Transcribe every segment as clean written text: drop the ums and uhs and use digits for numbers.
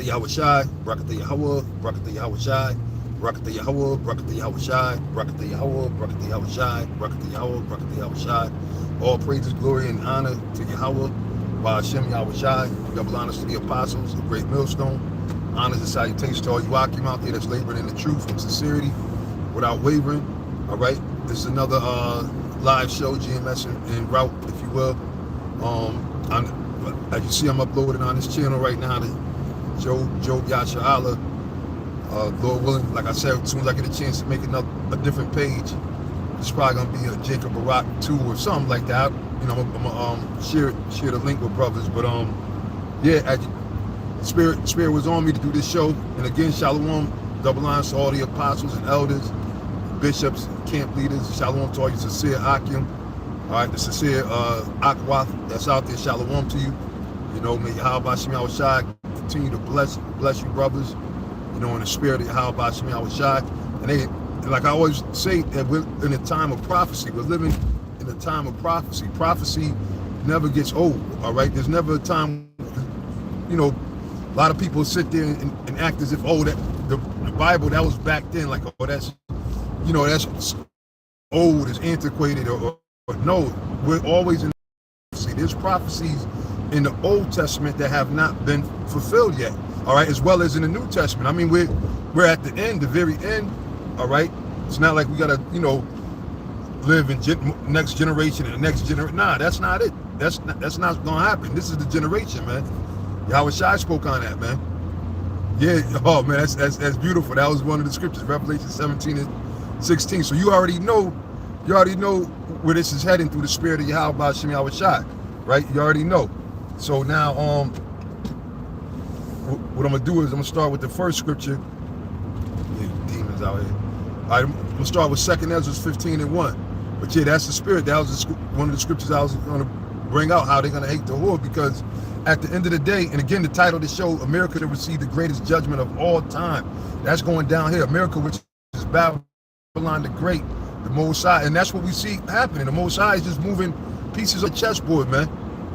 Yahweh Shai, Barakatah Yahweh, Barakatah Yahweh Shai, Barakatah Yahweh, Barakatah Yahweh Shai, Barakatah Yahweh, Barakatah Yahweh Shai, Barakatah Yahweh, Barakatah Yahweh Shai. All praises, glory, and honor to Yahweh, by Hashem Yahweh Shai. Double honors to the apostles, the great millstone. Honors and salutations to all you Akim out there that's laboring in the truth and sincerity without wavering. All right, this is another live show, GMS en route, if you will. As you see, I'm uploading on this channel right now to Job Yasha'Allah. Lord willing, like I said, as soon as I get a chance to make a different page, it's probably gonna be a Jacob Barak 2 or something like that. You know, I'm gonna share the link with brothers. But yeah, Spirit was on me to do this show. And again, Shalom, double honors to all the apostles and elders, bishops, camp leaders. Shalom to all you sincere Akim. All right, the sincere Akwath that's out there. Shalom to you. You know, may Yahweh Shem Yahweh Shai continue to bless you, brothers. You know, in the spirit of Yahweh Shem Yahweh Shai. And like I always say, that we're in a time of prophecy. We're living in a time of prophecy. Prophecy never gets old. All right, there's never a time. You know, a lot of people sit there and act as if, oh, that the Bible that was back then, like, oh, that's, you know, that's old, it's antiquated, or no, we're always in prophecy. There's prophecies in the Old Testament that have not been fulfilled yet, all right, as well as in the New Testament. I mean, we're at the end, the very end, all right. It's not like we gotta, you know, live in next generation and the next generation. Nah, that's not it. That's not gonna happen. This is the generation, man. Yahweh Shai spoke on that, man. Yeah, oh man, that's beautiful. That was one of the scriptures, Revelation 17 and 16. So you already know where this is heading through the spirit of Yahweh Shem Yahweh Shai, right? You already know. So now, what I'm gonna do is I'm gonna start with the first scripture. Yeah, demons out here. All right, I'm gonna start with 2nd Ezra 15 and 1. But yeah, that's the spirit. That was one of the scriptures I was gonna bring out, how they're gonna hate the whore, because at the end of the day, and again, the title of the show, America to receive the greatest judgment of all time. That's going down here. America, which is Babylon the Great, the Most High, and that's what we see happening. The Most High is just moving pieces of chessboard, man.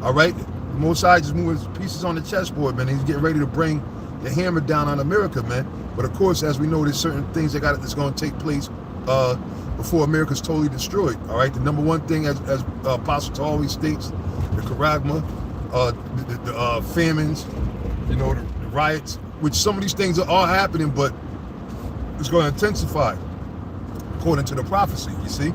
All right, the Most High just moving pieces on the chessboard, man. He's getting ready to bring the hammer down on America, man. But of course, as we know, there's certain things that's going to take place before America's totally destroyed. All right, the number one thing, as Apostle always states, the charagma, the famines, you know, the riots, which some of these things are all happening, but it's going to intensify according to the prophecy, you see.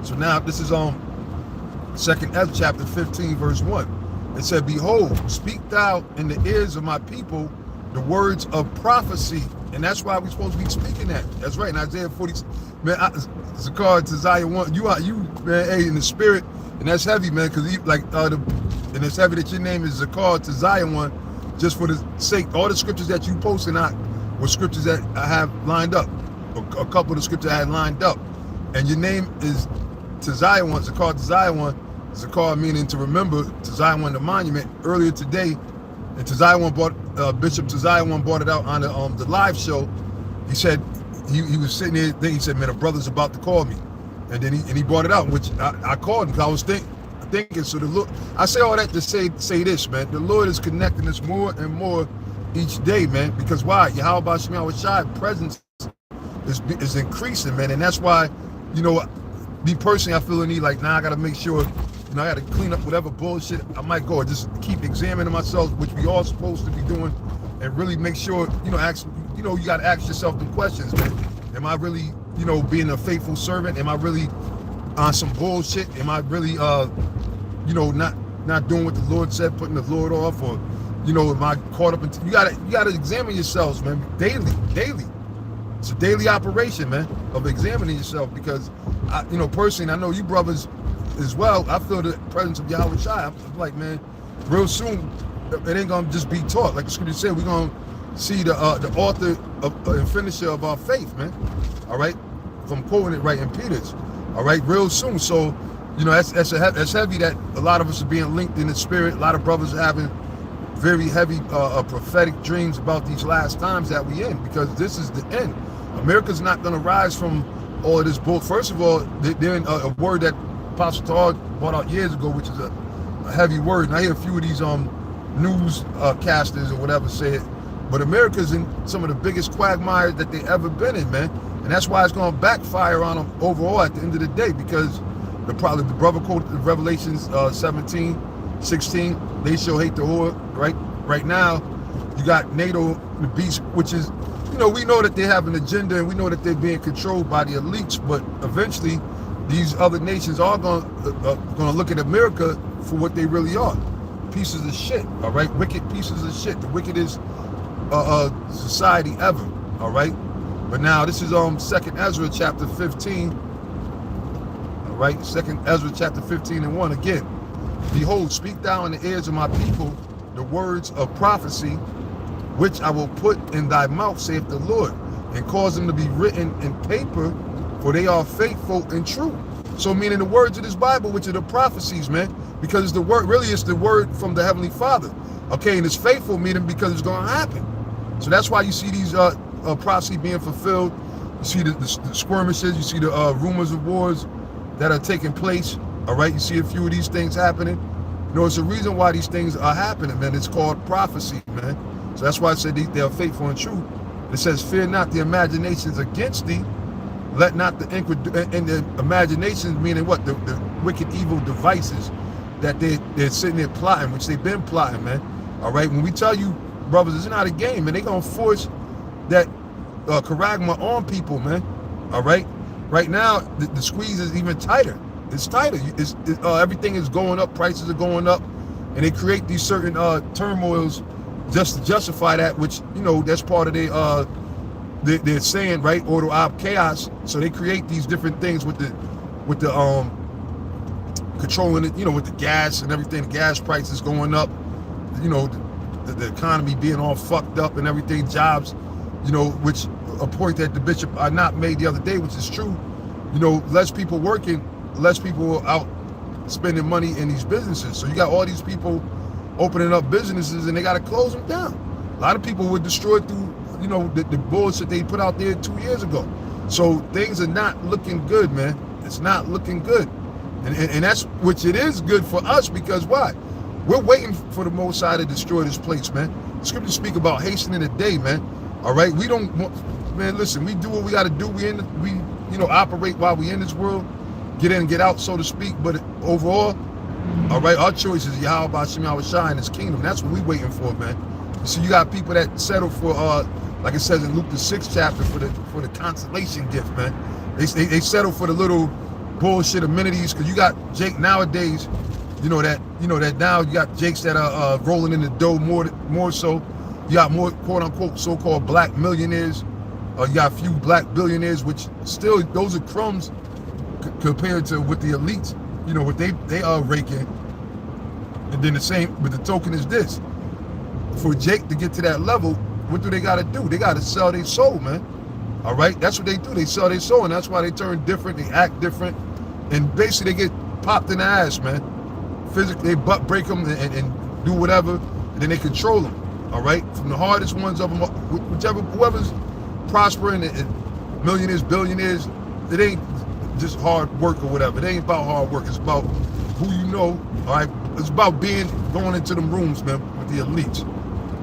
So now this is 2nd Ezra chapter 15 verse 1. It said, behold, speak thou in the ears of my people the words of prophecy. And that's why we're supposed to be speaking that. That's right. In Isaiah 40, man, Zakar to Zion 1, you man, hey, in the spirit, and that's heavy, man, because and it's heavy that your name is Zakar to Zion 1, just for the sake, all the scriptures that you posted out were scriptures that I have lined up. A couple of the scriptures I had lined up. And your name is to Zion 1, Zakar to Zion 1, Zakar meaning to remember, to Zion 1 the monument. Earlier today, and to Zion 1 brought, Bishop to Zion 1 brought it out on the live show. He said, he was sitting there, then he said, man, a brother's about to call me. And then he brought it out, which I called him because I was thinking, so the Lord, I say all that to say this, man. The Lord is connecting us more and more each day, man. Because why? Yahweh Shem Yahweh Shai presence is increasing, man. And that's why, you know, me personally, I feel the need, like, now I got to make sure, you know, I got to clean up whatever bullshit I might go, or just keep examining myself, which we all supposed to be doing, and really make sure, you know, you got to ask yourself the questions, man. Am I really, you know, being a faithful servant? Am I really on some bullshit? Am I really, you know, not doing what the Lord said, putting the Lord off, or, you know, am I caught up in? You gotta examine yourselves, man, daily. It's a daily operation, man, of examining yourself, because, you know, personally, I know you brothers as well. I feel the presence of Yahweh Shai. I'm like, man, real soon it ain't gonna just be taught. Like the scripture said, we're gonna see the author and finisher of our faith, man. All right, if I'm quoting it right in Peter's. All right, real soon. So, you know, that's heavy that a lot of us are being linked in the spirit. A lot of brothers are having very heavy prophetic dreams about these last times that we in, because this is the end. America's not going to rise from all of this bull. First of all, they're in a word that Apostle Todd brought out years ago, which is a heavy word. And I hear a few of these news casters or whatever say it, But America's in some of the biggest quagmires that they ever been in, man. And that's why it's going to backfire on them overall at the end of the day, because the brother quoted Revelations 17:16, they shall hate the whore, right? Right now, you got NATO, the beast, which is, we know that they have an agenda and we know that they're being controlled by the elites, but eventually these other nations are going to look at America for what they really are. Pieces of shit, all right? Wicked pieces of shit. The wickedest society ever, all right? But now this is 2nd Ezra chapter 15, all right? 2nd Ezra chapter 15:1 again. Behold, speak thou in the ears of my people the words of prophecy, which I will put in thy mouth, saith the Lord, and cause them to be written in paper, for they are faithful and true. So meaning the words of this Bible, which are the prophecies, man, because the word really is the word from the Heavenly Father. Okay, and it's faithful, meaning because it's going to happen. So that's why you see these prophecies being fulfilled. You see the skirmishes, you see the rumors of wars that are taking place. All right, you see a few of these things happening. It's a reason why these things are happening, man. It's called prophecy, man. So that's why I said they are faithful and true. It says, fear not the imaginations against thee. Let not the imaginations, meaning what? The wicked, evil devices that they're sitting there plotting, which they've been plotting, man. All right, when we tell you, brothers, it's not a game, and they're going to force that charagma on people, man. All right? Right now, the squeeze is even tighter. It's tighter. Everything is going up. Prices are going up. And they create these certain turmoils just to justify that, which, that's part of they're saying, right? Order, ob, chaos. So they create these different things with the controlling it, with the gas and everything. The gas prices going up, the economy being all fucked up and everything, jobs, which a point that the bishop not made the other day, which is true. Less people working, less people out spending money in these businesses. So you got all these people opening up businesses and they got to close them down. A lot of people were destroyed through, the bullshit they put out there 2 years ago. So things are not looking good, man. It's not looking good. And that's, which it is good for us, because why? We're waiting for the Most High to destroy this place, man. The scriptures speak about hastening the day, man. All right, we don't want, man, listen, we do what we got to do. We operate while we in this world, get in and get out, so to speak. But overall, all right, our choice is Yahweh Hashem Yahweh Shai in his kingdom. That's what we waiting for, man. So you got people that settle for, like it says in Luke the 6th chapter, for the consolation gift, man. They settle for the little bullshit amenities, because you got Jake nowadays, that now you got Jakes that are rolling in the dough more so. You got more quote unquote so-called black millionaires. You got a few black billionaires, which still, those are crumbs compared to what the elites, what they are raking. And then the same with the token is this. For Jake to get to that level, what do they got to do? They got to sell their soul, man. All right, that's what they do. They sell their soul, and that's why they turn different. They act different, and basically they get popped in the ass, man. Physically, they butt break them and do whatever, and then they control them. All right, from the hardest ones of them, whoever's prospering, and millionaires, billionaires, it ain't just hard work or whatever. It ain't about hard work. It's about who you know. All right, it's about going into them rooms, man, with the elites.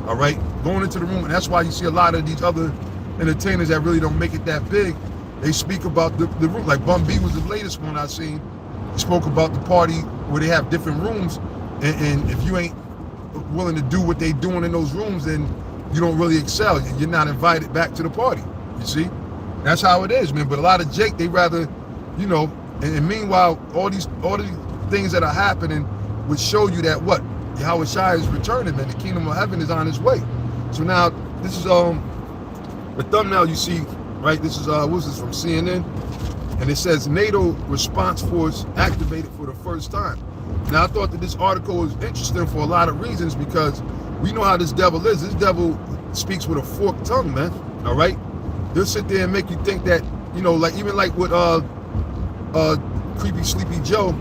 All right, going into the room, and that's why you see a lot of these other entertainers that really don't make it that big. They speak about the room. Like Bun B was the latest one I seen. He spoke about the party where they have different rooms, and if you ain't willing to do what they doing in those rooms, then you don't really excel. You're not invited back to the party. You see, that's how it is, man. But a lot of Jake, they rather, and meanwhile, all these things that are happening would show you that what Yahweh Shai is returning, man. The kingdom of heaven is on its way. So now this is the thumbnail you see, right? This is what's this from CNN, and it says NATO response force activated for the first time. Now I thought that this article was interesting for a lot of reasons, because we know how this devil is. This devil speaks with a forked tongue, man. All right, they'll sit there and make you think that, like even like with Creepy Sleepy Joe,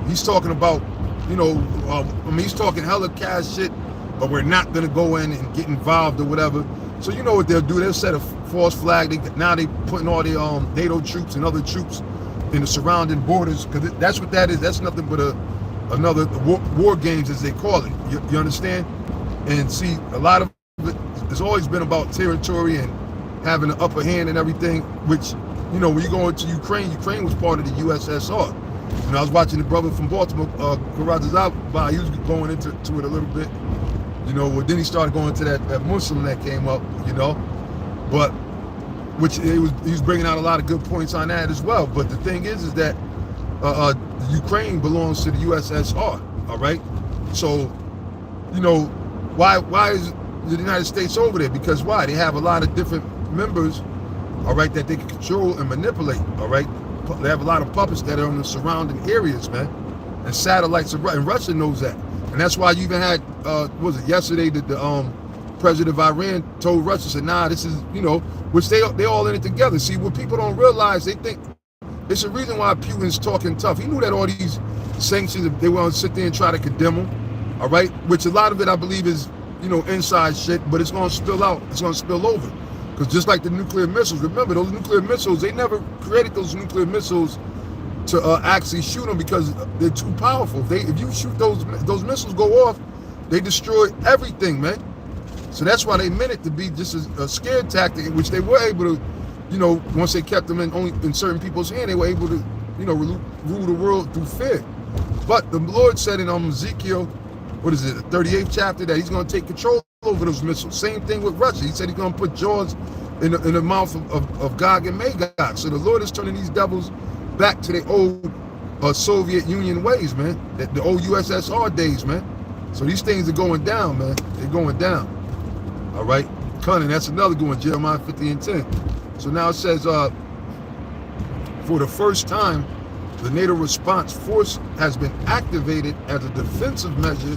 he's talking about, he's talking hella cash shit, but we're not gonna go in and get involved or whatever. So you know what they'll do? They'll set a false flag. Now they putting all their NATO troops and other troops in the surrounding borders, because that's what that is. That's nothing but another war games, as they call it. You understand? And see, a lot of the it's always been about territory and having the upper hand and everything, which, you know, when you go into Ukraine was part of the USSR. You know, I was watching the brother from Baltimore, Karazazaba, he was going into it a little bit, you know, well, then he started going to that Muslim that came up, you know, but, which he was bringing out a lot of good points on that as well. But the thing is that Ukraine belongs to the USSR, all right? So, you know, why is the United States over there? Because why? They have a lot of different members, all right, that they can control and manipulate, all right? They have a lot of puppets that are in the surrounding areas, man, and satellites, and Russia knows that. And that's why you even had, was it yesterday that the president of Iran told Russia, said, nah, this is, you know, which they all in it together. See, what people don't realize, they think, it's a reason why Putin's talking tough. He knew that all these sanctions, they want to sit there and try to condemn him, all right? Which a lot of it, I believe, is, you know, inside shit, but it's going to spill out. It's going to spill over. Because just like the nuclear missiles, remember, those nuclear missiles, they never created those nuclear missiles to actually shoot them because they're too powerful. If you shoot those missiles go off, they destroy everything, man. So that's why they meant it to be just a scare tactic, in which they were able to, you know, once they kept them only in certain people's hands, they were able to, you know, rule the world through fear. But the Lord said in Ezekiel, what is it, the 38th chapter, that he's going to take control over those missiles. Same thing with Russia. He said he's going to put jaws in the mouth of Gog and Magog. So the Lord is turning these devils back to the old Soviet Union ways, man, the old USSR days, man. So these things are going down, man. They're going down. All right? Cunning, that's another good one, Jeremiah 50 and 10. So now it says, for the first time, the NATO response force has been activated as a defensive measure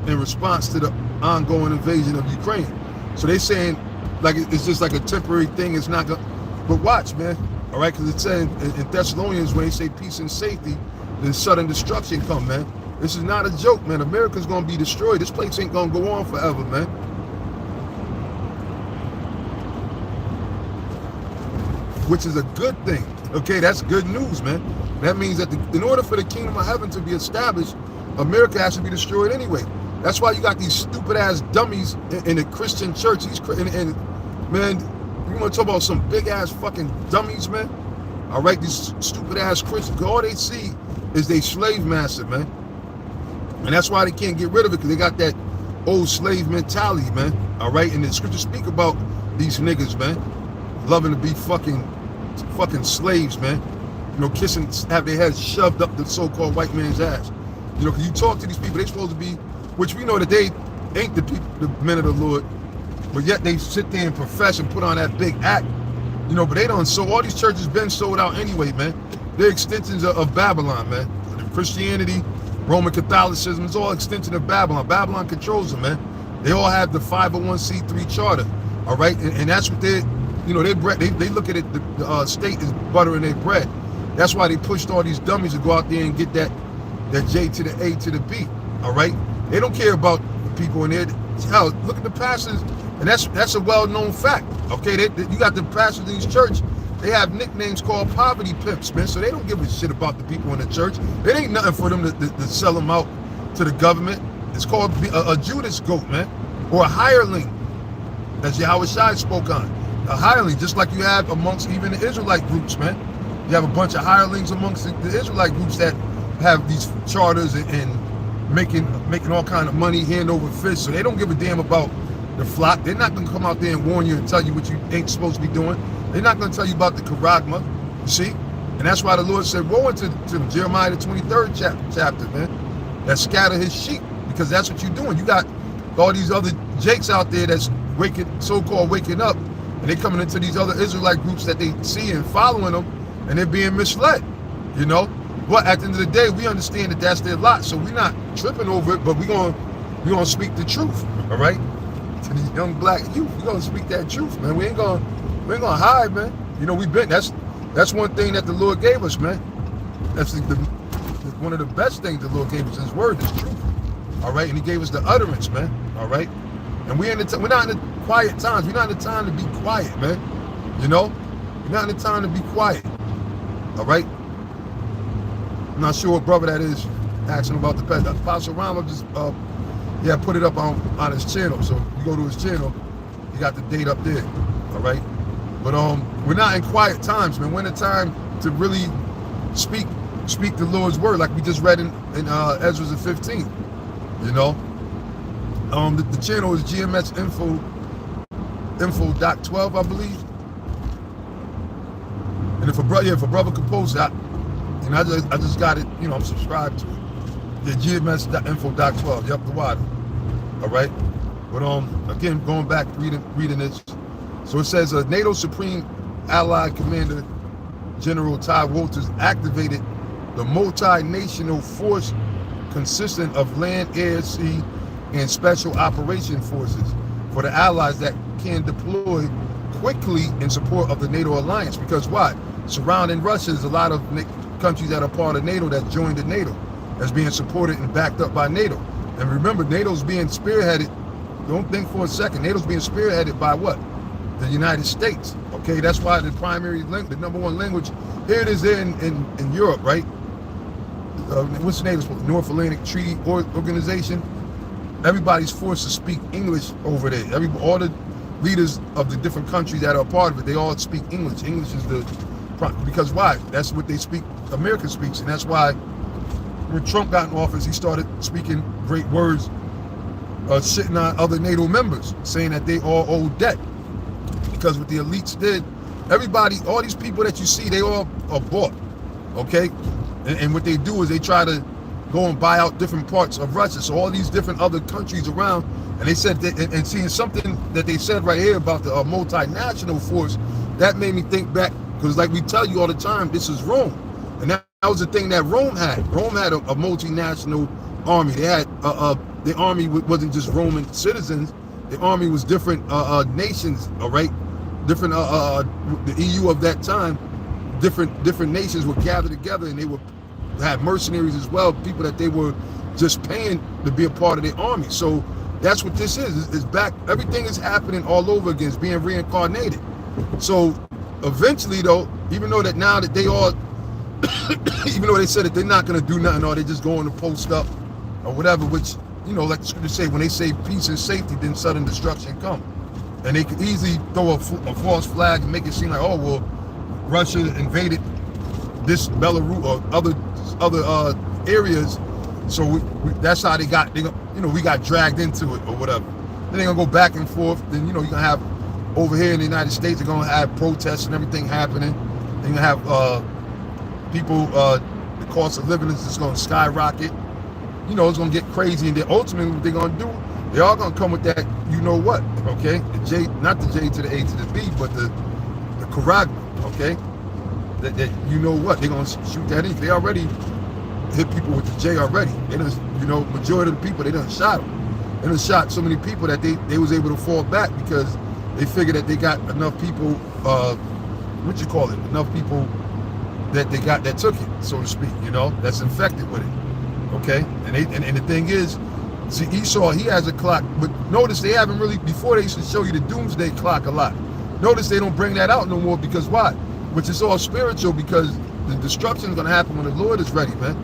in response to the ongoing invasion of Ukraine. So they're saying, like, it's just like a temporary thing. It's not going to, but watch, man. All right, because it's saying in Thessalonians, when they say peace and safety, then sudden destruction come, man. This is not a joke, man. America's going to be destroyed. This place ain't going to go on forever, man. Which is a good thing. Okay, that's good news, man. That means that in order for the kingdom of heaven to be established, America has to be destroyed anyway. That's why you got these stupid ass dummies in the Christian church. And man, you want to talk about some big ass fucking dummies, man? All right, these stupid ass Christians, all they see is they slave master, man. And that's why they can't get rid of it, because they got that old slave mentality, man. All right, and the scriptures speak about these niggas, man, loving to be fucking slaves, man. You know, kissing, have their heads shoved up the so-called white man's ass. You know, because you talk to these people, they're supposed to be, which we know that they ain't the people, the men of the Lord, but yet they sit there and profess and put on that big act. You know, but they don't. So all these churches been sold out anyway, man. They're extensions of Babylon, man. Christianity, Roman Catholicism, it's all extension of Babylon. Babylon controls them, man. They all have the 501c3 charter, all right? And that's what they, you know, they look at it, the state is buttering their bread. That's why they pushed all these dummies to go out there and get that J to the A to the B, all right? They don't care about the people in there. Hell, look at the pastors, and that's a well-known fact, okay? You got the pastors in these church, they have nicknames called poverty pimps, man, so they don't give a shit about the people in the church. It ain't nothing for them to sell them out to the government. It's called a Judas goat, man, or a hireling, as Yahweh Shai spoke on. A hireling, just like you have amongst even the Israelite groups, man. You have a bunch of hirelings amongst the Israelite groups that have these charters and making all kind of money hand over fist, so they don't give a damn about the flock. They're not going to come out there and warn you and tell you what you ain't supposed to be doing. They're not going to tell you about the charagma, you see? And that's why the Lord said, woe unto them, Jeremiah the 23rd chapter, man, that scatter his sheep, because that's what you're doing. You got all these other jakes out there that's so-called waking up, and they're coming into these other Israelite groups that they see and following them, and they're being misled, you know? But at the end of the day, we understand that that's their lot, so we're not tripping over it, but we're gonna speak the truth, all right? To these young black youth, we're gonna speak that truth, man. We ain't gonna hide, man. You know, that's one thing that the Lord gave us, man. That's one of the best things the Lord gave us, his word, his truth. All right, and he gave us the utterance, man. All right, and we're not in the quiet times. We're not in the time to be quiet, man. You know, we're not in the time to be quiet. All right. I'm not sure what brother that is asking about the pet. Apostle Rama just put it up on his channel. So you go to his channel, You got the date up there. All right. But we're not in quiet times, man. We're in a time to really speak the Lord's word, like we just read in Ezra the 15th. You know. The channel is GMS info.12, I believe. And if a brother can post that, you know, I just got it, you know, I'm subscribed to it. Yeah, GMS.info.12, yep, the water. All right. But again, going back, reading this. So it says NATO Supreme Allied Commander General Todd Walters activated the multinational force consisting of land, air, sea, and special operation forces for the allies that can deploy quickly in support of the NATO alliance. Because why? Surrounding Russia is a lot of countries that are part of NATO that joined the NATO, that's being supported and backed up by NATO. And remember, NATO's being spearheaded. Don't think for a second. NATO's being spearheaded by what? The United States. Okay, that's why the primary language, the number one language, here it is in Europe, right? What's the name? North Atlantic Treaty Organization. Everybody's forced to speak English over there. All the leaders of the different countries that are a part of it, they all speak English. English is because why? That's what they speak. America speaks, and that's why when Trump got in office, he started speaking great words, shitting on other NATO members, saying that they all owe debt. Because what the elites did, everybody, all these people that you see, they all are bought, okay? And what they do is they try to go and buy out different parts of Russia. So all these different other countries around, and they said, and seeing something that they said right here about the multinational force, that made me think back, because like we tell you all the time, this is Rome. And that was the thing that Rome had. Rome had a multinational army. They had, the army wasn't just Roman citizens. The army was different nations, all right? Different, the EU of that time, different nations would gather together, and they would have mercenaries as well, people that they were just paying to be a part of their army. So that's what this is. It's back. Everything is happening all over again. It's being reincarnated. So eventually, though, even though that now that they all, even though they said that they're not going to do nothing, or they're just going to post up or whatever, which, you know, like the scriptures say, when they say peace and safety, then sudden destruction come. And they could easily throw a false flag and make it seem like, oh, well, Russia invaded this Belarus or other areas, so that's how we got dragged into it or whatever. Then they're gonna go back and forth. Then, you know, you're gonna have over here in the United States, they're gonna have protests and everything happening. They're gonna have people, the cost of living is just gonna skyrocket. You know, it's gonna get crazy, and then ultimately what they're gonna do, they are gonna come with that, you know what, okay? The J, not the J to the A to the B, but the Karagma, okay? That you know what, they're gonna shoot that in. They already hit people with the J already. They done, you know, majority of the people, they done shot them. They done shot so many people that they was able to fall back because they figured that they got enough people, enough people that they got that took it, so to speak, you know, that's infected with it, okay? And the thing is, see, Esau, he has a clock, but notice they haven't really, before they used to show you the doomsday clock a lot. Notice they don't bring that out no more, because why? Which is all spiritual, because the destruction is going to happen when the Lord is ready, man.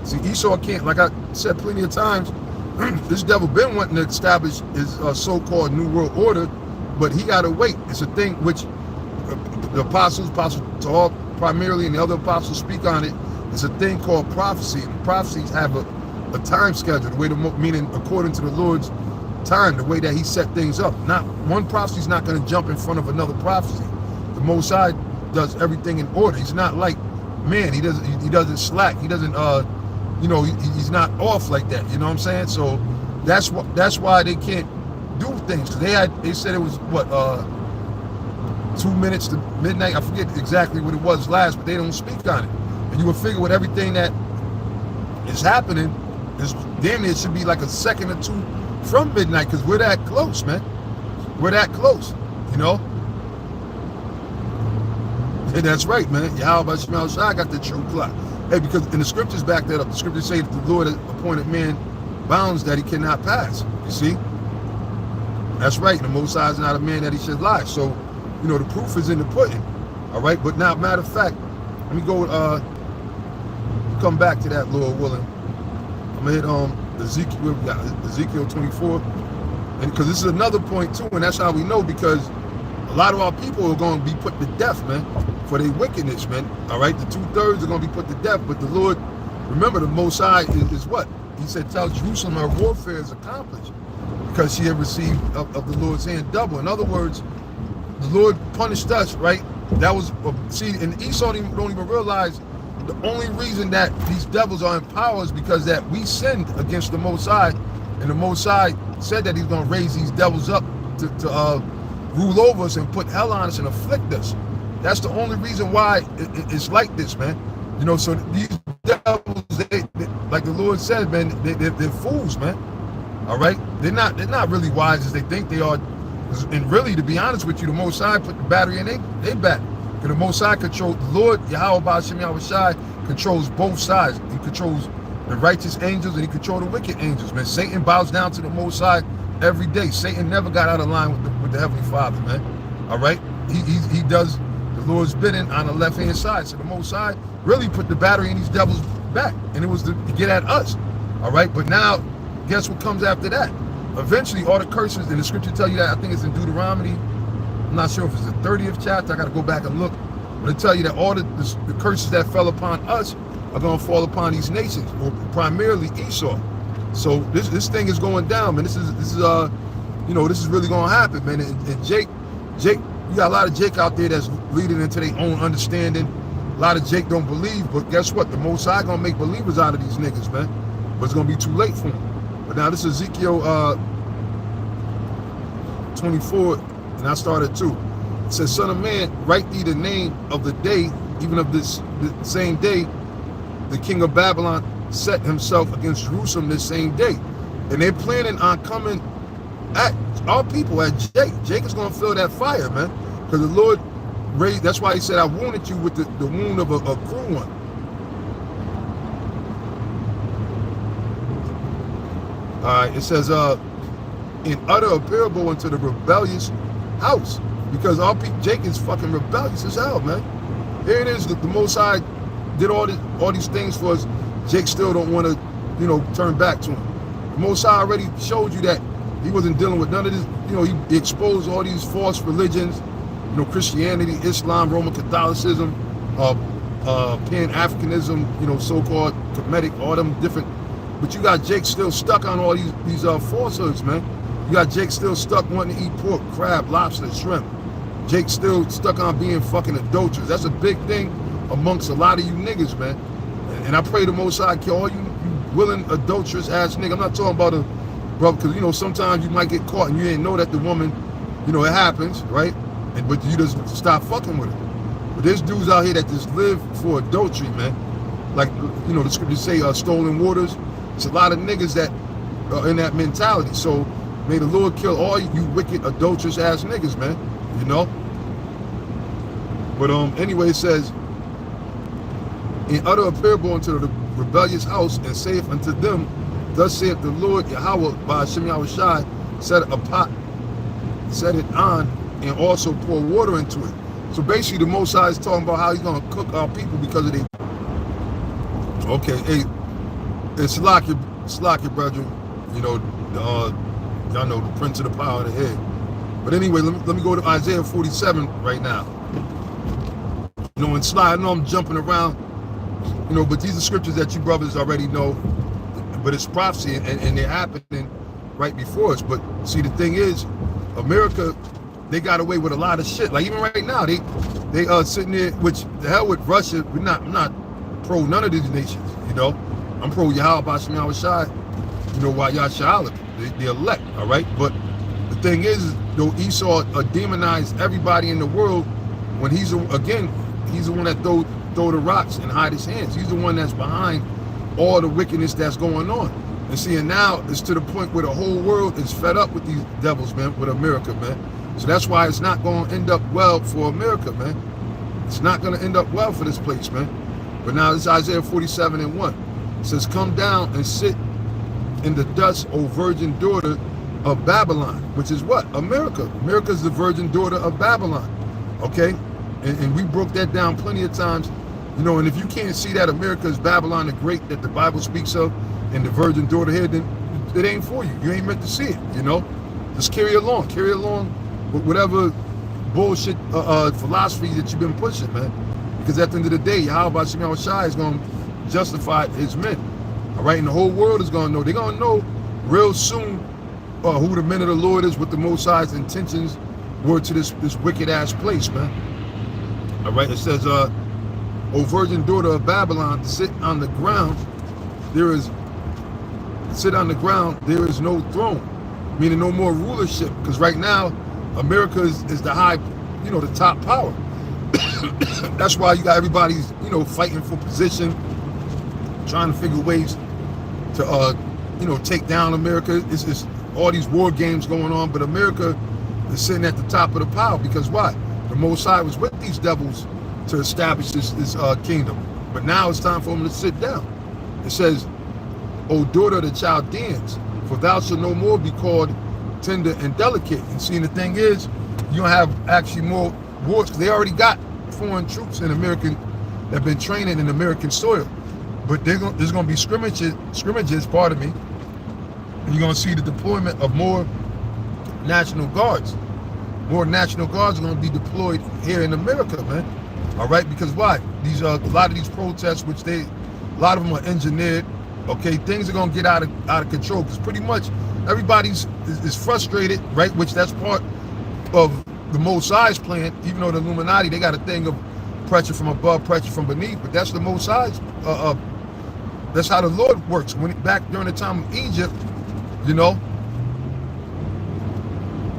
See, Esau can't, like I said plenty of times, this devil been wanting to establish his so-called New World Order, but he got to wait. It's a thing which the Apostle Paul primarily, and the other apostles speak on it. It's a thing called prophecy. And prophecies have a time schedule, the way meaning according to the Lord's time, the way that he set things up. Not one prophecy is not going to jump in front of another prophecy. The Most High does everything in order. He's not like man. He doesn't slack. He doesn't you know, he's not off like that. You know what I'm saying? So that's why they can't do things. They said it was what 2 minutes to midnight. I forget exactly what it was last, but they don't speak on it. And you would figure with everything that is happening, is damn near it should be like a second or two from midnight, because we're that close, man. We're that close, you know? And that's right, man. Yahweh Shemel Shai got the true clock. Hey, because in the scriptures back that up, the scriptures say that the Lord has appointed man bounds that he cannot pass. You see? That's right. The Most High is not a man that he should lie. So, you know, the proof is in the pudding. All right? But now, matter of fact, let me go come back to that, Lord willing. I'm going to hit Ezekiel 24. And because this is another point too, and that's how we know, because a lot of our people are going to be put to death, man, for their wickedness, man. All right, the 2/3 are going to be put to death, but the Lord, remember, the Most High is what? He said, tell Jerusalem her warfare is accomplished because she had received of the Lord's hand double. In other words, the Lord punished us, right? That was, see, and Esau don't even realize the only reason that these devils are in power is because that we sinned against the Most High, and the Most High said that he's going to raise these devils up to rule over us and put hell on us and afflict us. That's the only reason why it's like this, man. You know, so these devils, they like the Lord said, man, they're fools, man. All right, they're not really wise as they think they are. And really, to be honest with you, the Most High put the battery in their back. Because the Most High controls, the Lord, Yahweh Ba'ashem Yahweh Shai, controls both sides. He controls the righteous angels and he controls the wicked angels, man. Satan bows down to the Most High every day. Satan never got out of line with the Heavenly Father, man. All right? He does the Lord's bidding on the left-hand side. So the Most High really put the battery in these devils' back. And it was to get at us. All right? But now, guess what comes after that? Eventually, all the curses, and the scripture tell you that, I think it's in Deuteronomy, I'm not sure if it's the 30th chapter, I got to go back and look, but it tell you that all the curses that fell upon us are going to fall upon these nations, or primarily Esau. So this thing is going down, man. This is you know, this is really going to happen, man. And Jake, you got a lot of Jake out there that's leading into their own understanding. A lot of Jake don't believe, but guess what? The Most High going to make believers out of these niggas, man. But it's going to be too late for them. But now this is Ezekiel 24, and I started too. It says, son of man, write thee the name of the day, even of the same day, the king of Babylon set himself against Jerusalem this same day. And they're planning on coming at our people, at Jake. Jake is going to feel that fire, man. Because the Lord raised, that's why he said, I wounded you with the wound of a cruel one. All right, it says, and utter a parable unto the rebellious house, because our people, Jake is fucking rebellious as hell, man. Here it is, the Most High did all these things for us. Jake still don't want to, you know, turn back to him. The Most High already showed you that he wasn't dealing with none of this. You know, he exposed all these false religions, you know, Christianity, Islam, Roman Catholicism, Pan-Africanism, you know, so-called Kemetic, all them different. But you got Jake still stuck on all these falsehoods, man. You got Jake still stuck wanting to eat pork, crab, lobster, shrimp. Jake still stuck on being fucking adulterous. That's a big thing amongst a lot of you niggas, man. And I pray the Most High kill all you willing adulterous ass niggas. I'm not talking about a brother, because you know sometimes you might get caught and you didn't know that the woman, you know, it happens, right? But you just stop fucking with her. But there's dudes out here that just live for adultery, man. Like, you know, the scriptures say stolen waters. It's a lot of niggas that are in that mentality. So may the Lord kill all you wicked, adulterous ass niggas, man. You know? But anyway, it says, and utter a parable unto the rebellious house, and saith unto them, thus saith the Lord Yahweh Ba'ashem Yahweh Shai, set a pot, set it on, and also pour water into it. So basically the Most High is talking about how he's gonna cook our people because of their. Okay, hey, it's Slakia, brethren. You know, y'all know the prince of the power of the head. But anyway, let me go to Isaiah 47 right now. You know, and I know I'm jumping around, you know, but these are scriptures that you brothers already know. But it's prophecy, and they're happening right before us. But see, the thing is, America, they got away with a lot of shit. Like even right now, they sitting there, which the hell with Russia. I'm not pro none of these nations, you know. I'm pro Yahweh Ba'ashem Yahweh Shai, you know, why Yahshua, the elect, all right? But the thing is, though, Esau demonized everybody in the world when he's the one that throw the rocks and hide his hands. He's the one that's behind all the wickedness that's going on. And see, and now it's to the point where the whole world is fed up with these devils, man, with America, man. So that's why it's not going to end up well for America, man. It's not going to end up well for this place, man. But now it's Isaiah 47:1. It says, come down and sit in the dust, O virgin daughter of Babylon, which is what? America. America is the virgin daughter of Babylon, okay? And we broke that down plenty of times, you know, and if you can't see that America is Babylon the Great that the Bible speaks of and the virgin daughter here, then it ain't for you. You ain't meant to see it, you know? Just carry along with whatever bullshit philosophy that you've been pushing, man. Because at the end of the day, Yahweh Shem Shai is going to justify his men. All right, and the whole world is going to know. They're going to know real soon who the men of the Lord is, what the Most High's intentions were to this wicked ass place, man. All right, it says, "O virgin daughter of Babylon, sit on the ground. There is no throne," meaning no more rulership. Because right now, America is the high, the top power. That's why you got everybody's, fighting for position, trying to figure ways to, take down America. It's all these war games going on, but America is sitting at the top of the pile because why? The Most High was with these devils to establish this kingdom. But now it's time for them to sit down. It says, "O daughter of the Chaldeans, for thou shalt no more be called tender and delicate." And see, the thing is, you don't have actually more wars because they already got foreign troops in American that have been training in American soil. But there's going to be scrimmages, pardon me, and you're going to see the deployment of more National Guards. More National Guards are going to be deployed here in America, man. All right, because why? These a lot of these protests, which a lot of them are engineered. Okay, things are going to get out of control because pretty much everybody's is frustrated, right? Which that's part of the Most High's plan. Even though the Illuminati, they got a thing of pressure from above, pressure from beneath, but that's the Most High's. That's how the Lord works. Back during the time of Egypt,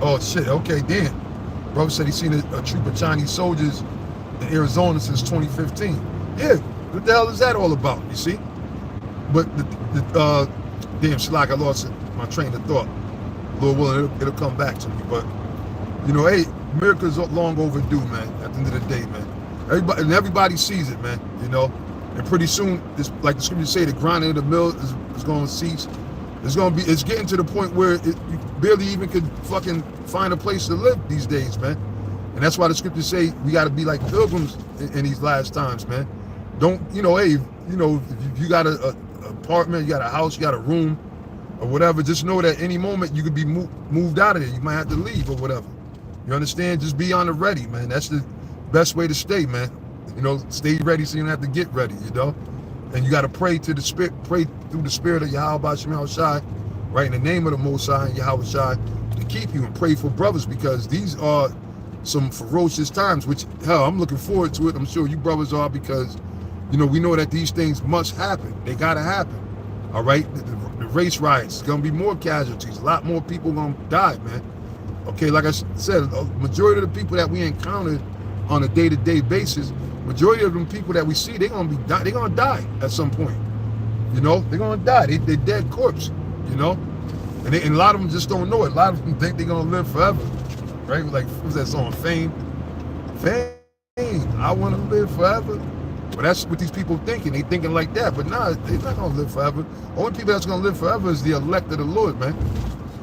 Oh shit! Okay, damn. Brother said he's seen a troop of Chinese soldiers in Arizona since 2015. Yeah, what the hell is that all about? You see? But damn, Shalak, I lost my train of thought. Lord willing, it'll come back to me. But hey, America's long overdue, man. At the end of the day, man. Everybody sees it, man. And pretty soon, it's like the scriptures say, the grinding of the mill is going to cease. It's getting to the point where you barely even could fucking find a place to live these days, man. And that's why the scriptures say we got to be like pilgrims in these last times, man. Don't, hey, if you got an apartment, you got a house, you got a room, or whatever, just know that any moment you could be moved out of there. You might have to leave or whatever. You understand? Just be on the ready, man. That's the best way to stay, man. Stay ready so you don't have to get ready, And you got to pray to the spirit, pray through the spirit of Yahweh Shem Shai, right, in the name of the Most High and Yahweh Shai, to keep you, and pray for brothers, because these are some ferocious times, which, hell, I'm looking forward to it. I'm sure you brothers are, because, we know that these things must happen. They got to happen, all right? The race riots, it's going to be more casualties. A lot more people going to die, man. Okay, like I said, a majority of the people that we encounter on a day-to-day basis, majority of them people that we see, they're gonna die at some point. They're gonna die. They're dead corpse. And a lot of them just don't know it. A lot of them think they're gonna live forever, right? Like, what was that song? Fame. I want to live forever. Well, that's what these people thinking. They thinking like that, but nah, they're not gonna live forever. Only people that's gonna live forever is the elect of the Lord, man.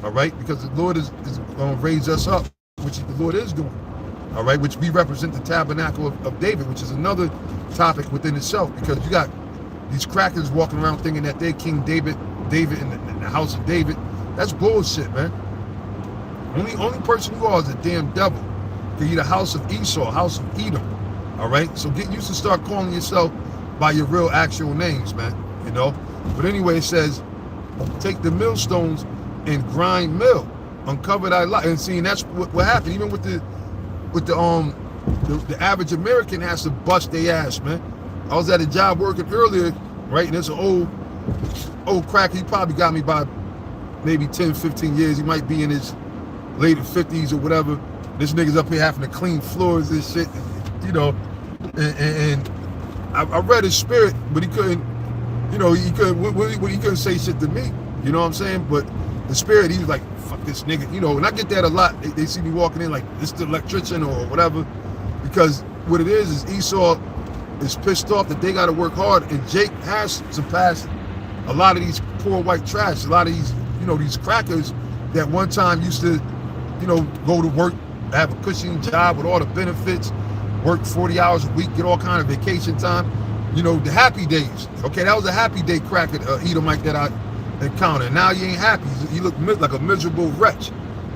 All right, because the Lord is gonna raise us up, which the Lord is doing. All right, which we represent the tabernacle of David, which is another topic within itself, because you got these crackers walking around thinking that they're King David in the house of David. That's bullshit, man. Only person you are is a damn devil. You're the house of Esau, house of Edom. All right, so get used to start calling yourself by your real actual names, man. But anyway, it says, take the millstones and grind mill, uncover thy light. And seeing that's what happened, even with the average American has to bust their ass, man. I was at a job working earlier, right? And there's an old cracker. He probably got me by maybe 10, 15 years. He might be in his late 50s or whatever. This nigga's up here having to clean floors and shit, and I read his spirit, but he couldn't, he couldn't say shit to me. You know what I'm saying? But the spirit, he was like, fuck this nigga, and I get that a lot. They see me walking in like, this the electrician or whatever, because what it is Esau is pissed off that they got to work hard, and Jake has surpassed a lot of these poor white trash, a lot of these, these crackers that one time used to, go to work, have a cushy job with all the benefits, work 40 hours a week, get all kind of vacation time, the happy days. Okay, that was a happy day cracker, Edomite that I encountered. Now you ain't happy. You look like a miserable wretch.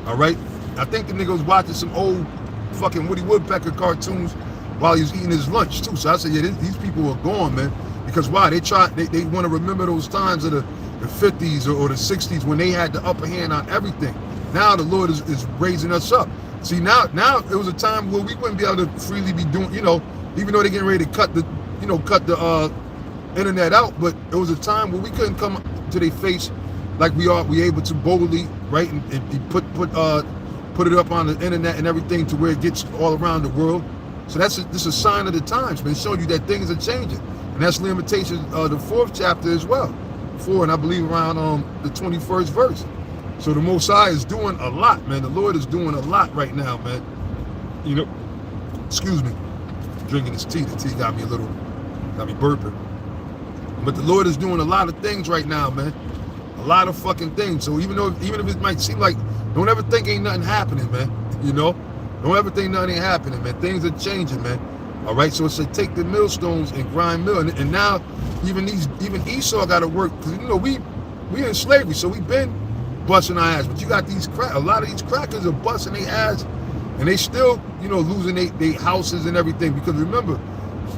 All right. I think the nigga was watching some old fucking Woody Woodpecker cartoons while he was eating his lunch too. So I said, yeah, these people are gone, man. Because why? They want to remember those times of the 50s or the 60s when they had the upper hand on everything. Now the Lord is raising us up. See, now it was a time where we wouldn't be able to freely be doing, even though they're getting ready to cut the internet out, but it was a time where we couldn't come to their face like we able to boldly, right, and put it up on the internet and everything to where it gets all around the world. So this is a sign of the times, man, showing you that things are changing. And that's Lamentations, the 4th chapter as well. 4, and I believe around the 21st verse. So the Most High is doing a lot, man. The Lord is doing a lot right now, man. Excuse me, drinking this tea. The tea got me burping. But the Lord is doing a lot of things right now, man. A lot of fucking things. So even if it might seem like, don't ever think ain't nothing happening, man. Don't ever think nothing ain't happening, man. Things are changing, man. All right, so it said take the millstones and grind mill, and now even Esau got to work, because we in slavery, so we've been busting our ass. But you got a lot of these crackers are busting their ass, and they still losing their houses and everything. Because remember,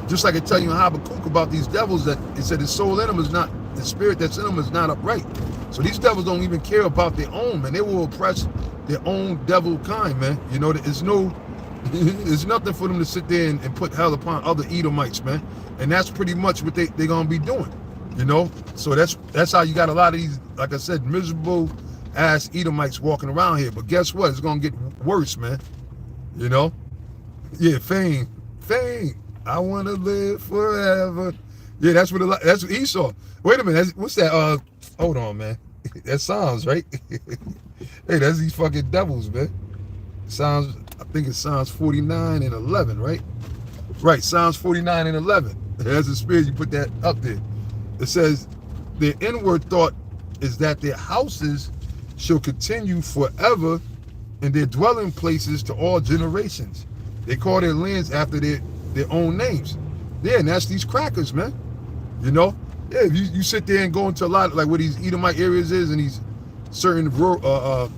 just like I tell you in Habakkuk about these devils, that it said the soul in them is not, the spirit that's in them is not upright. So these devils don't even care about their own, man. They will oppress their own devil kind, man. There's nothing for them to sit there and put hell upon other Edomites, man. And that's pretty much what they're gonna be doing, So that's how you got a lot of these, like I said, miserable ass Edomites walking around here. But guess what? It's gonna get worse, man. Yeah, fame. I wanna live forever. Yeah, that's what Esau. Wait a minute, what's that? Hold on, man. That sounds right. Hey, that's these fucking devils, man. I think it's Psalms 49 and 11, right? Right, Psalms 49 and 11. That's the spirit, you put that up there. It says, their inward thought is that their houses shall continue forever, and their dwelling places to all generations. They call their lands after their own names. Yeah, and that's these crackers, man. Yeah, if you sit there and go into a lot of, like, where these Edomite areas is, and these certain rural,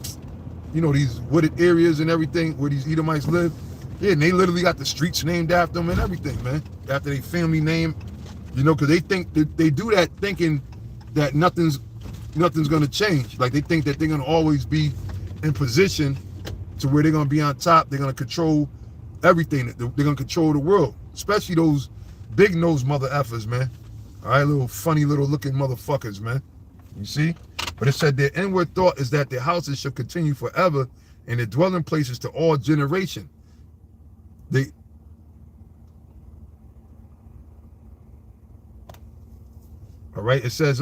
these wooded areas and everything where these Edomites live. Yeah, and they literally got the streets named after them and everything, man. After their family name, because they think they do that thinking that nothing's gonna change. Like, they think that they're gonna always be in position to where they're gonna be on top. They're gonna control everything. They're gonna control the world, especially those big nose mother effers, man. All right, little funny little looking motherfuckers, man. You see? But it said their inward thought is that their houses shall continue forever, and their dwelling places to all generation. All right, it says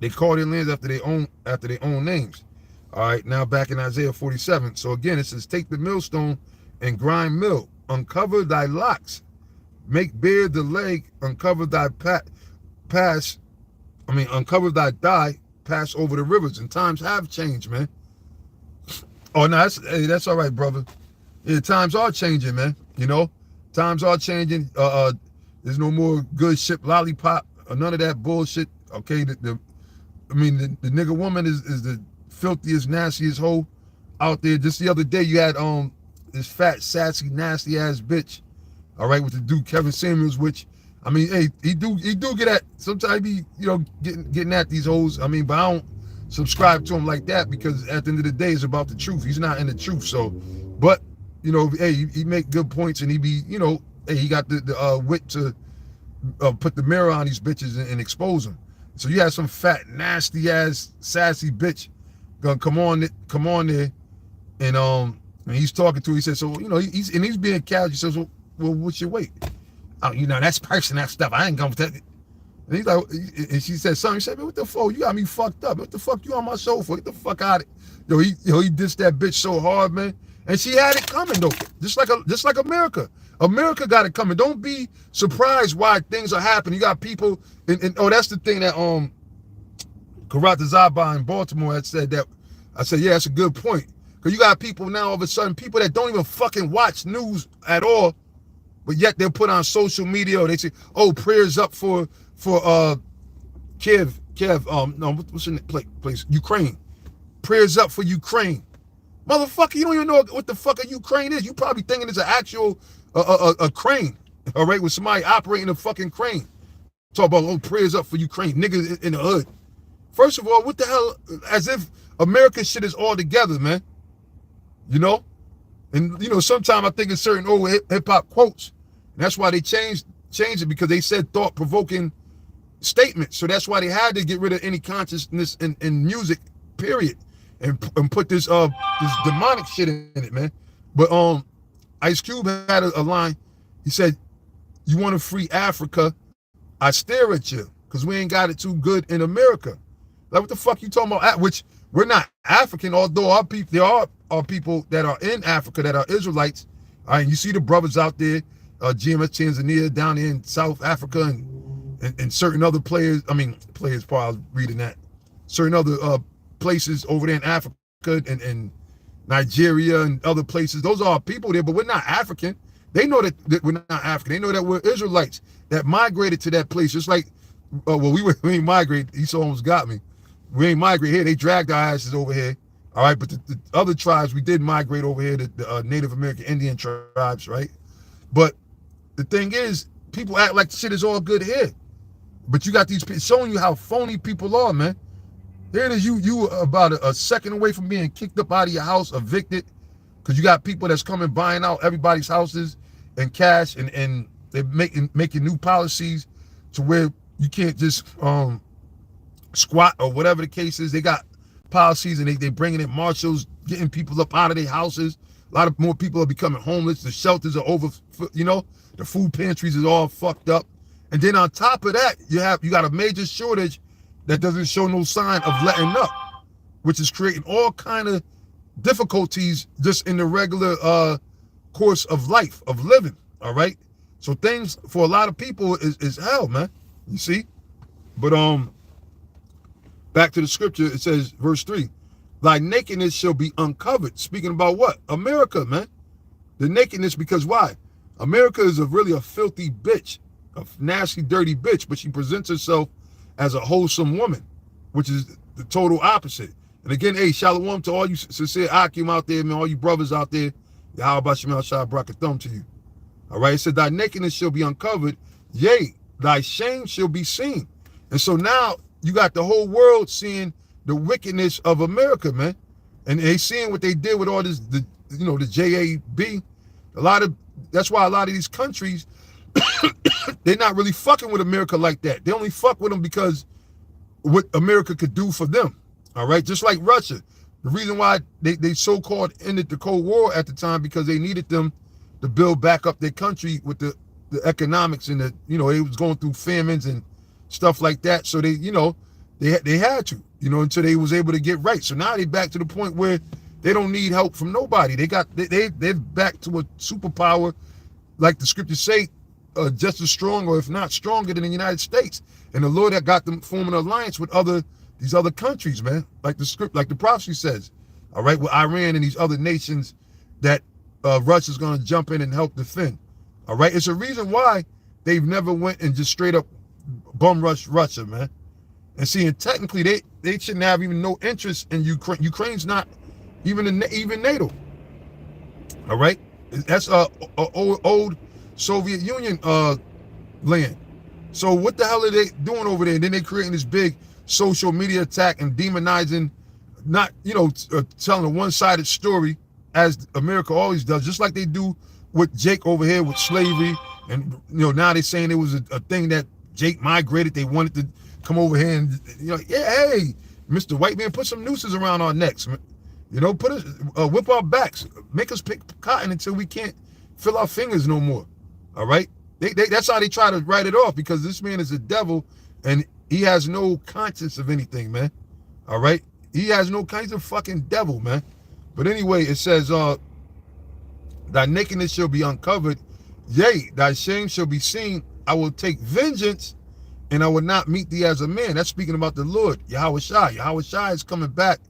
they call their lands after their own names. All right, now back in Isaiah 47. So again, it says, take the millstone and grind mill, uncover thy locks, make bare the leg, uncover thy uncover thy thigh, pass over the rivers. And times have changed, man. Oh, no, that's all right, brother. Yeah, times are changing, man. Times are changing. There's no more good ship lollipop or none of that bullshit. Okay, the nigga woman is the filthiest, nastiest hoe out there. Just the other day, you had this fat, sassy, nasty ass bitch. All right, with the dude Kevin Samuels, which, hey, he do get at, sometimes he getting at these hoes. But I don't subscribe to him like that, because at the end of the day, it's about the truth. He's not in the truth. So, but hey, he make good points, and he be, hey, he got the wit to put the mirror on these bitches and expose them. So you have some fat, nasty ass, sassy bitch gonna come on there, and he's talking to her. He said, so he's being casual. He says, well, what's your weight? Oh, that's person, that stuff. I ain't gonna tell you. And he's like, and she said something. He said, man, what the fuck? You got me fucked up. What the fuck you on my show for? Get the fuck out of it. He dissed that bitch so hard, man. And she had it coming though. Just like America. America got it coming. Don't be surprised why things are happening. You got people, and that's the thing that Karate Zaba in Baltimore had said that. I said, yeah, that's a good point. Because you got people now, all of a sudden, people that don't even fucking watch news at all, but yet they'll put on social media, or they say, oh, prayers up for Kiev, no, what's in the place? Ukraine. Prayers up for Ukraine. Motherfucker, you don't even know what the fuck a Ukraine is. You probably thinking it's an actual a crane, all right, with somebody operating a fucking crane. Talk about, oh, prayers up for Ukraine, niggas in the hood. First of all, what the hell, as if American shit is all together, man. You know? And, you know, sometimes I think in certain old hip-hop quotes, and that's why they changed it, because they said thought-provoking statements. So that's why they had to get rid of any consciousness in music, period. And put this demonic shit in it, man. But Ice Cube had a line. He said, "You want to free Africa? I stare at you, because we ain't got it too good in America." Like, what the fuck you talking about? Which, we're not African, although our people, there are people that are in Africa that are Israelites. All right, you see the brothers out there, GMS Tanzania down in South Africa, and certain other players. I mean, players. Probably I was reading that. Certain other places over there in Africa and Nigeria and other places. Those are our people there, but we're not African. They know that we're not African. They know that we're Israelites that migrated to that place. Just like, well, we ain't migrated. Esau almost got me. We ain't migrate here. They dragged our asses over here. All right, but the other tribes, we did migrate over here, the Native American Indian tribes, right? But the thing is, people act like the shit is all good here. But you got these people showing you how phony people are, man. Here it is, you about a second away from being kicked up out of your house, evicted, because you got people that's coming buying out everybody's houses and cash, and they're making new policies to where you can't just squat or whatever the case is. They got policies, and they bringing in marshals, getting people up out of their houses. A lot of more people are becoming homeless. The shelters are over, you know, the food pantries is all fucked up. And then on top of that, you got a major shortage that doesn't show no sign of letting up, which is creating all kind of difficulties just in the regular course of life, of living, all right? So things for a lot of people is hell, man, you see? But back to the scripture, it says, verse 3, thy nakedness shall be uncovered. Speaking about what? America, man. The nakedness, because why? America is really a filthy bitch, a nasty, dirty bitch, but she presents herself as a wholesome woman, which is the total opposite. And again, hey, shalom to all you sincere Akim out there, man, all you brothers out there. How about Shemal Shah Brakathum to you? All right, it said, thy nakedness shall be uncovered, yea, thy shame shall be seen. And so now you got the whole world seeing the wickedness of America, man. And they seeing what they did with all this, the JAB. That's why a lot of these countries, they're not really fucking with America like that. They only fuck with them because what America could do for them. All right, just like Russia. The reason why they so-called ended the Cold War at the time, because they needed them to build back up their country with the economics, and it was going through famines and stuff like that. So they had to, until they was able to get right. So now they back to the point where they don't need help from nobody. They're back to a superpower, like the scriptures say, just as strong, or if not stronger, than the United States. And the Lord had got them forming an alliance with these other countries, man, like the prophecy says, all right, with Iran and these other nations that Russia's going to jump in and help defend. All right, it's a reason why they've never went and just straight up bum rush Russia, man. And see, and technically they shouldn't have even no interest in Ukraine. Ukraine's not even NATO. All right, that's old Soviet Union land. So what the hell are they doing over there? And then they creating this big social media attack and demonizing, not telling a one-sided story, as America always does, just like they do with Jake over here with slavery. And now they're saying it was a thing that Jake migrated. They wanted to come over here and hey, Mr. White Man, put some nooses around our necks, put us whip our backs, make us pick cotton until we can't feel our fingers no more. All right, that's how they try to write it off, because this man is a devil and he has no conscience of anything, man. All right, he has no kinds of fucking devil, man. But anyway, it says, thy nakedness shall be uncovered, yea, thy shame shall be seen. I will take vengeance, and I will not meet thee as a man. That's speaking about the Lord, Yahweh Shai. Yahweh Shai is coming back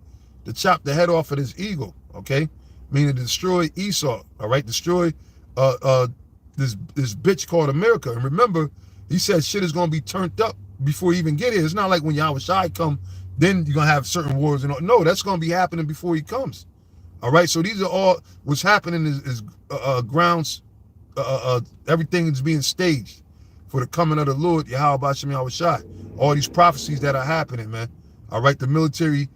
to chop the head off of this eagle, okay? Meaning to destroy Esau, all right? Destroy this bitch called America. And remember, he said shit is going to be turned up before you even get here. It's not like when Yahweh Shai come, then you're going to have certain wars. No, that's going to be happening before he comes, All right, so these are all what's happening is grounds. Everything is being staged for the coming of the Lord, Yahweh B'Shem Yahweh Shai. All these prophecies that are happening, man. All right, the military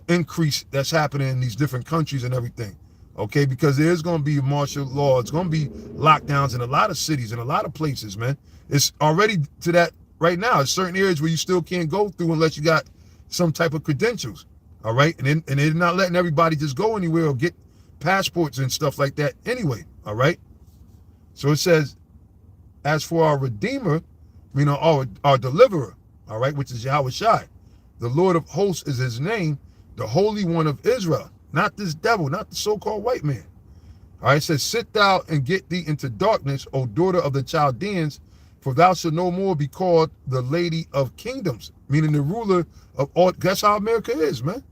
increase that's happening in these different countries and everything. Okay, because there's going to be martial law. It's going to be lockdowns in a lot of cities and a lot of places, man. It's already to that right now. There's certain areas where you still can't go through unless you got some type of credentials. All right, and they're not letting everybody just go anywhere or get passports and stuff like that anyway. All right, so it says, as for our Redeemer, meaning our Deliverer, all right, which is Yahweh Shai, the Lord of hosts is his name, the Holy One of Israel, not this devil, not the so-called white man. All right, it says, sit thou and get thee into darkness, O daughter of the Chaldeans, for thou shalt no more be called the Lady of Kingdoms, meaning the ruler of all. That's how America is, man.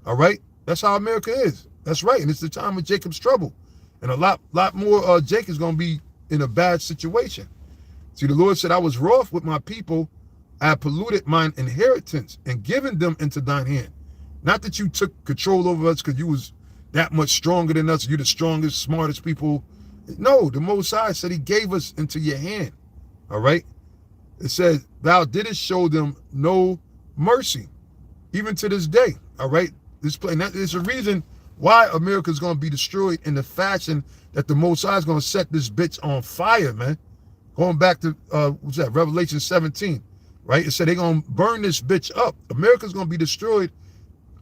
All right, that's how America is. That's right, and it's the time of Jacob's trouble, and a lot more. Jacob's gonna be in a bad situation. See, the Lord said, I was wroth with my people, I polluted mine inheritance and given them into thine hand. Not that you took control over us because you was that much stronger than us. You're the strongest, smartest people. No, the Most High said he gave us into your hand. All right. It says, thou didst show them no mercy, even to this day. All right. There's a reason why America is going to be destroyed in the fashion that the Most High is going to set this bitch on fire, man. Going back to, what's that, Revelation 17, right? It said they're going to burn this bitch up. America's going to be destroyed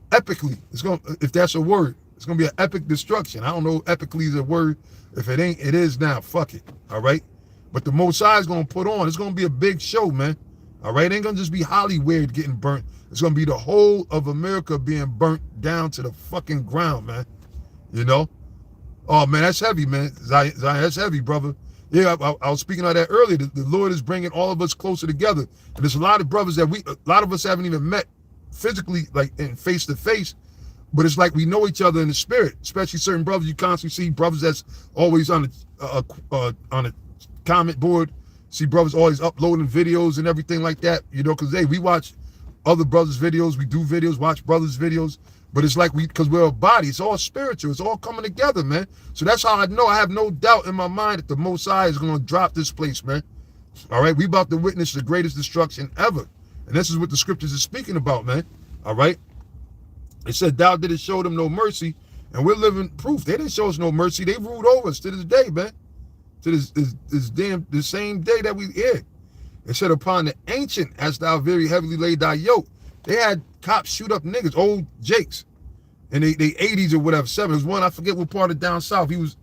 epically. It's going to, if that's a word, it's going to be an epic destruction. I don't know if epically is a word. If it ain't, it is now. Fuck it. All right? But the Most High is going to put on. It's going to be a big show, man. All right? It ain't going to just be Hollywood getting burnt. It's going to be the whole of America being burnt down to the fucking ground, man. You know? Oh, man, that's heavy, man. Zion, that's heavy, brother. Yeah, I was speaking of that earlier. The Lord is bringing all of us closer together. And there's a lot of brothers that a lot of us haven't even met physically, like in face to face, but it's like we know each other in the spirit, especially certain brothers. You constantly see brothers that's always on a comment board, see brothers always uploading videos and everything like that, you know, because, hey, we watch other brothers' videos, we do videos, watch brothers' videos, but it's like because we're a body, it's all spiritual, it's all coming together, man. So that's how I know, I have no doubt in my mind that the Most High is going to drop this place, man. All right, we about to witness the greatest destruction ever. And this is what the scriptures are speaking about, man. All right. It said, thou didn't show them no mercy. And we're living proof. They didn't show us no mercy. They ruled over us to this day, man. To the same day that we here. It said, upon the ancient, as thou very heavily laid thy yoke. They had cops shoot up niggas, old Jakes. In they 80s or whatever, 70s. There was one, I forget what part of down south. He was,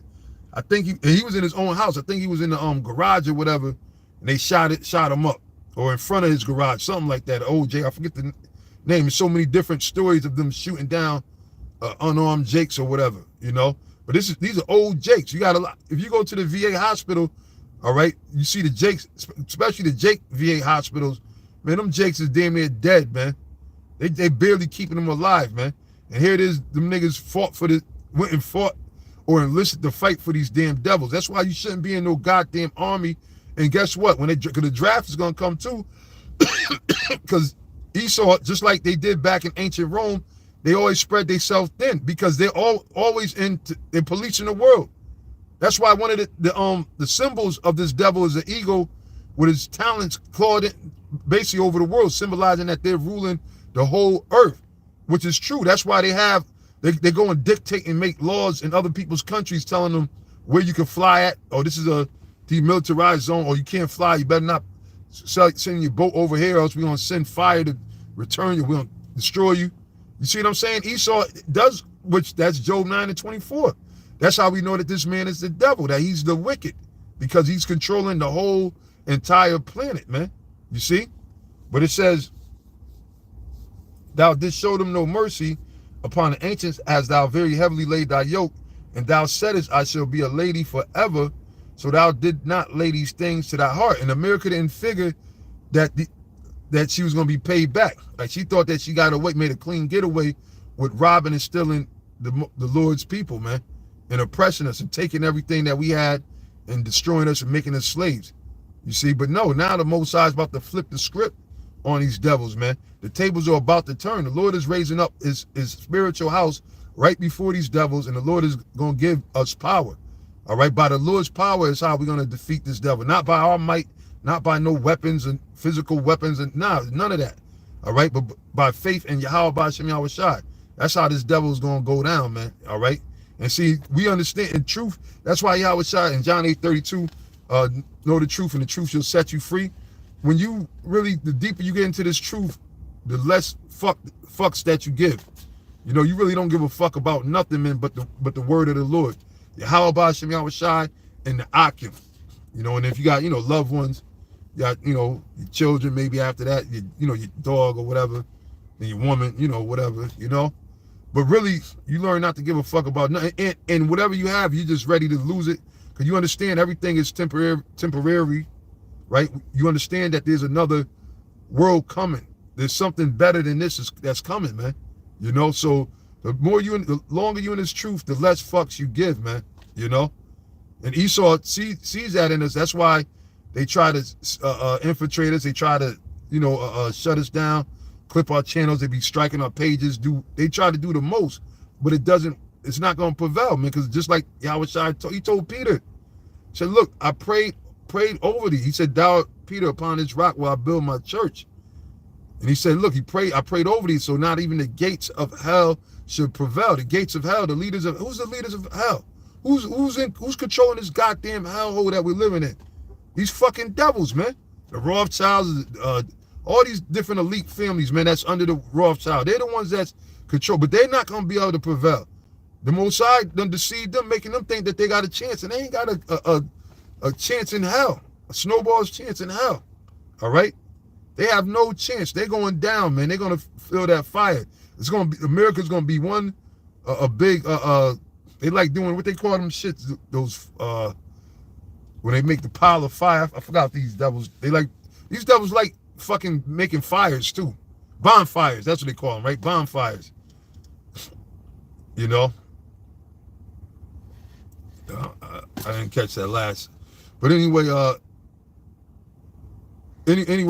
I think he was in his own house. I think he was in the garage or whatever. And they shot him up. Or in front of his garage, something like that. OJ, I forget the name. There's so many different stories of them shooting down unarmed Jakes or whatever, you know. But these are old Jakes. You got a lot. If you go to the VA hospital, all right, you see the Jakes, especially the Jake VA hospitals. Man, them Jakes is damn near dead, man. They barely keeping them alive, man. And here it is, them niggas went and fought or enlisted to fight for these damn devils. That's why you shouldn't be in no goddamn army. And guess what? Because the draft is going to come too, because Esau, just like they did back in ancient Rome, they always spread themselves thin because they're always they're policing the world. That's why one of the symbols of this devil is an eagle with his talons clawed basically over the world, symbolizing that they're ruling the whole earth, which is true. That's why they go and dictate and make laws in other people's countries telling them where you can fly at. Oh, this is a demilitarized zone, or you can't fly, you better not send your boat over here, or else we're going to send fire to return you, we're going to destroy you. You see what I'm saying? Esau does, which that's Job 9:24. That's how we know that this man is the devil, that he's the wicked, because he's controlling the whole entire planet, man. You see? But it says, thou didst show them no mercy upon the ancients, as thou very heavily laid thy yoke, and thou saidest, I shall be a lady forever. So thou did not lay these things to thy heart. And America didn't figure that she was going to be paid back. Like, she thought that she got away, made a clean getaway with robbing and stealing the Lord's people, man, and oppressing us and taking everything that we had and destroying us and making us slaves. You see, but no, now the Most High is about to flip the script on these devils, man. The tables are about to turn. The Lord is raising up his spiritual house right before these devils, and the Lord is going to give us power. All right, by the Lord's power is how we're going to defeat this devil. Not by our might, not by no weapons and physical weapons, and none of that. All right, but by faith in Yahweh B'Shem Yahweh Shai. That's how this devil is going to go down, man. All right, and see, we understand in truth. That's why Yahweh Shai in John 8:32, know the truth, and the truth shall set you free. When you really, the deeper you get into this truth, the less fucks that you give. You know, you really don't give a fuck about nothing, man, but the word of the Lord. Yahweh B'Shem Yahweh Shai and the Akim. You know, and if you got, loved ones, you got, your children, maybe after that, your dog or whatever, and your woman, whatever, But really, you learn not to give a fuck about nothing. And whatever you have, you're just ready to lose it. Because you understand everything is temporary, right? You understand that there's another world coming. There's something better than this that's coming, man. So the longer you in this truth, the less fucks you give, man. And Esau sees that in us. That's why they try to infiltrate us. They try to, shut us down, clip our channels. They be striking our pages. They try to do the most, but it's not going to prevail, man. Because just like Yahweh Shai, he told Peter, he said, look, I prayed over thee. He said, thou, Peter, upon this rock will I build my church. And he said, look, I prayed over thee, so not even the gates of hell should prevail. The gates of hell, who's the leaders of hell? Who's controlling this goddamn hellhole that we're living in? These fucking devils, man. The Rothschilds, all these different elite families, man, that's under the Rothschild. They're the ones that's control, but they're not going to be able to prevail. The Mosai done deceived them, making them think that they got a chance, and they ain't got a chance in hell, a snowball's chance in hell. All right? They have no chance. They're going down, man. They're going to feel that fire. America's going to be one, a big, they like doing what they call them shits, those, when they make the pile of fire. I forgot these devils. These devils like fucking making fires too. Bonfires, that's what they call them, right? Bonfires. I didn't catch that last. But anyway,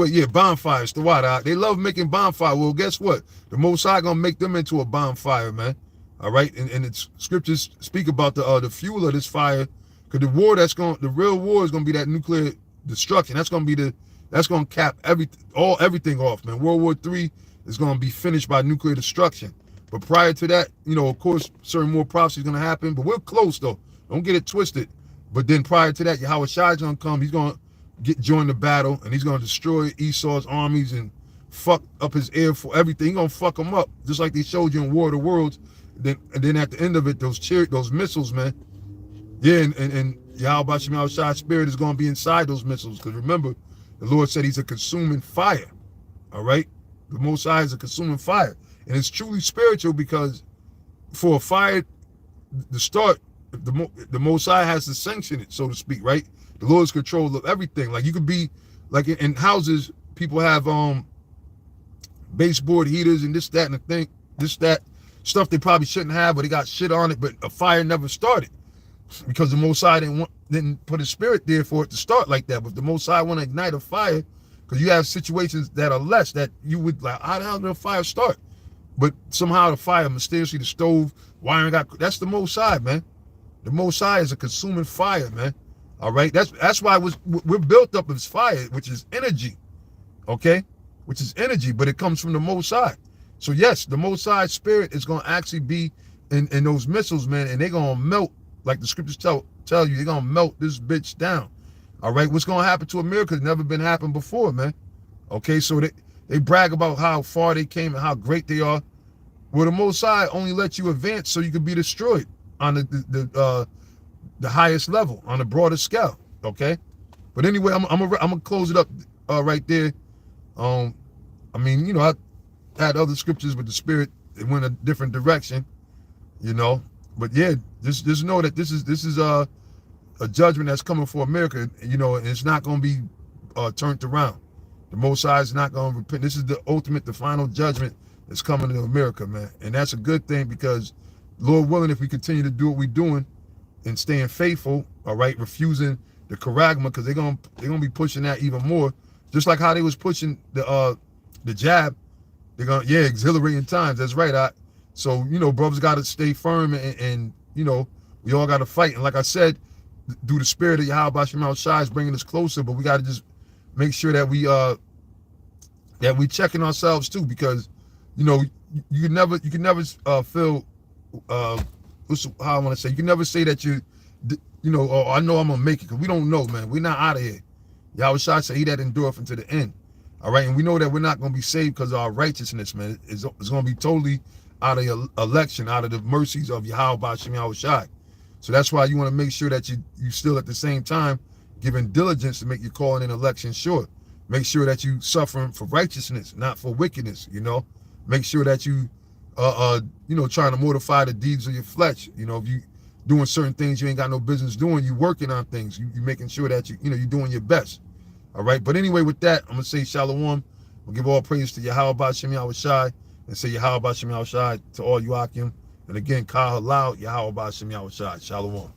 yeah, bonfires. The water. They love making bonfire. Well, guess what? The Most High gonna make them into a bonfire, man. All right, and its scriptures speak about the fuel of this fire, because the real war is gonna be that nuclear destruction. That's gonna cap everything off, man. World War III is gonna be finished by nuclear destruction. But prior to that, of course, certain more prophecy is gonna happen. But we're close though. Don't get it twisted. But then prior to that, Yahweh Shai is gonna come. He's gonna join the battle, and he's gonna destroy Esau's armies and fuck up his air for everything. He's gonna fuck them up, just like they showed you in War of the Worlds. And then at the end of it, those missiles, man. Yeah, and Yahweh B'Shem Yahweh Shai's spirit is gonna be inside those missiles. Because remember, the Lord said he's a consuming fire. All right? The Most High is a consuming fire. And it's truly spiritual, because for a fire to start, the Most High has to sanction it, so to speak, right? The Lord's control of everything. Like you could be, like in houses, people have baseboard heaters and this, that, and the thing, that stuff they probably shouldn't have, but they got shit on it, but a fire never started. Because the Most High didn't put a spirit there for it to start like that. But the Most High want to ignite a fire, because you have situations that are less, that you would like, how the hell did a fire start? But somehow the fire, mysteriously, the stove, wiring that's the Most High, man. The Most High is a consuming fire, man. All right? That's why we're built up as fire, which is energy, okay? Which is energy, but it comes from the Most High. So yes, the Most High spirit is going to actually be in those missiles, man, and they're going to melt, like the scriptures tell you, they're going to melt this bitch down. All right? What's going to happen to America has never been happened before, man. Okay? So they brag about how far they came and how great they are. Well, the Most High only let you advance so you could be destroyed on the highest level, on a broader scale. Okay? But anyway, I'm gonna close it up right there. I mean, I had other scriptures, but the spirit, it went a different direction, But yeah, just know that this is a judgment that's coming for America, and it's not going to be turned around. The Most High is not going to repent. This is the final judgment that's coming to America, man. And that's a good thing, because Lord willing, if we continue to do what we're doing and staying faithful, all right, refusing the charagma, because they're gonna be pushing that even more, just like how they was pushing the jab. They're gonna, exhilarating times. That's right. So, you know, brothers got to stay firm, and, you know, we all got to fight. And like I said, through the spirit of Yahweh Shem Shai is bringing us closer, but we got to just make sure that we checking ourselves too, because, you know, you can never feel, how I want to say, you can never say that you know, oh, I know I'm going to make it, because we don't know, man. We're not out of here. Yahweh Shai said he that endureth unto the end. All right, and we know that we're not going to be saved because of our righteousness, man. It's going to be totally out of your election, out of the mercies of Yahweh Shem Yahweh Shai. So that's why you want to make sure that you still at the same time giving diligence to make your calling and election sure. Make sure that you suffering for righteousness, not for wickedness, you know. Make sure that you you know, trying to mortify the deeds of your flesh. You know, if you doing certain things you ain't got no business doing, you working on things. You making sure that you know, you're doing your best. All right, but anyway, with that, I'm gonna say Shalom. We'll give all praise to Yahweh Shem Yahweh Shai, and say Yahweh Shem Yahweh Shai to all you Akim. And again, Kah Halal, Yahweh Shem Yahweh Shai. Shalom.